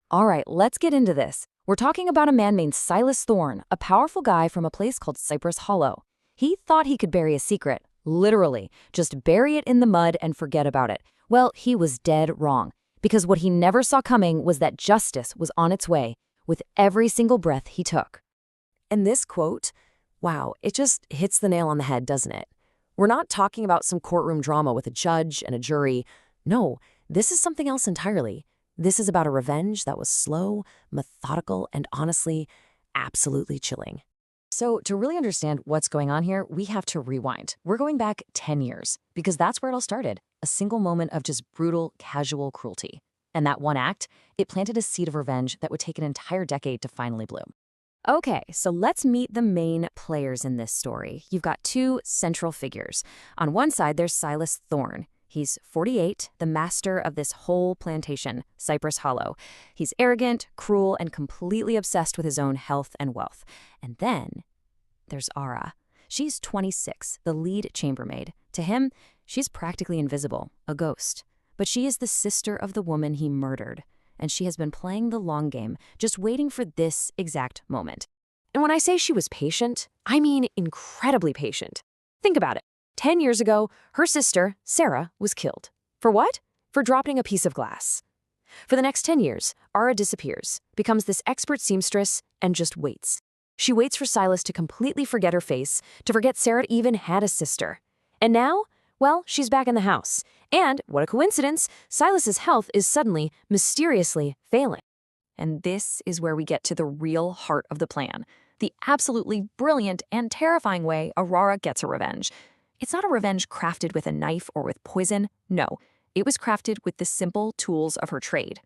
All right, let's get into this. We're talking about a man named Silas Thorne, a powerful guy from a place called Cypress Hollow. He thought he could bury a secret, literally, just bury it in the mud and forget about it. Well, he was dead wrong, because what he never saw coming was that justice was on its way with every single breath he took. And this quote, wow, it just hits the nail on the head, doesn't it? We're not talking about some courtroom drama with a judge and a jury. No, this is something else entirely. This is about a revenge that was slow, methodical, and honestly, absolutely chilling. So, to really understand what's going on here, we have to rewind. We're going back 10 years, because that's where it all started. A single moment of just brutal, casual cruelty. And that one act, it planted a seed of revenge that would take an entire decade to finally bloom. Okay, so let's meet the main players in this story. You've got two central figures. On one side, there's Silas Thorne. He's 48, the master of this whole plantation, Cypress Hollow. He's arrogant, cruel, and completely obsessed with his own health and wealth. And then there's Ara. She's 26, the lead chambermaid. To him, she's practically invisible, a ghost. But she is the sister of the woman he murdered. And she has been playing the long game, just waiting for this exact moment. And when I say she was patient, I mean incredibly patient. Think about it. 10 years ago, her sister, Sarah, was killed. For what? For dropping a piece of glass. For the next 10 years, Ara disappears, becomes this expert seamstress, and just waits. She waits for Silas to completely forget her face, to forget Sarah even had a sister. And now, well, she's back in the house. And, what a coincidence, Silas's health is suddenly, mysteriously, failing. And this is where we get to the real heart of the plan. The absolutely brilliant and terrifying way Aurora gets her revenge. It's not a revenge crafted with a knife or with poison. No, it was crafted with the simple tools of her trade.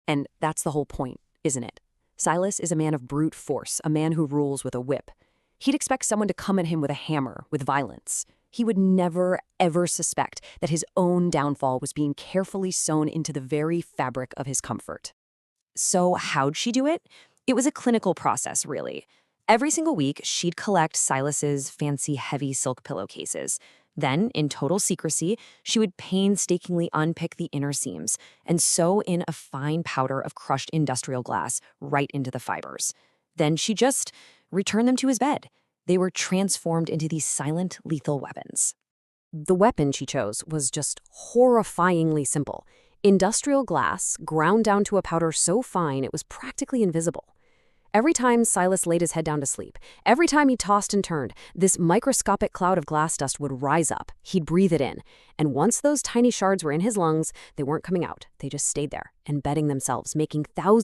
And that's the whole point, isn't it? Silas is a man of brute force, a man who rules with a whip. He'd expect someone to come at him with a hammer, with violence. He would never, ever suspect that his own downfall was being carefully sewn into the very fabric of his comfort. So how'd she do it? It was a clinical process, really. Every single week, she'd collect Silas's fancy heavy silk pillowcases. Then, in total secrecy, she would painstakingly unpick the inner seams and sew in a fine powder of crushed industrial glass right into the fibers. Then she'd just return them to his bed. They were transformed into these silent, lethal weapons. The weapon she chose was just horrifyingly simple. Industrial glass ground down to a powder so fine it was practically invisible. Every time Silas laid his head down to sleep, every time he tossed and turned, this microscopic cloud of glass dust would rise up. He'd breathe it in. And once those tiny shards were in his lungs, they weren't coming out. They just stayed there, embedding themselves, making thousands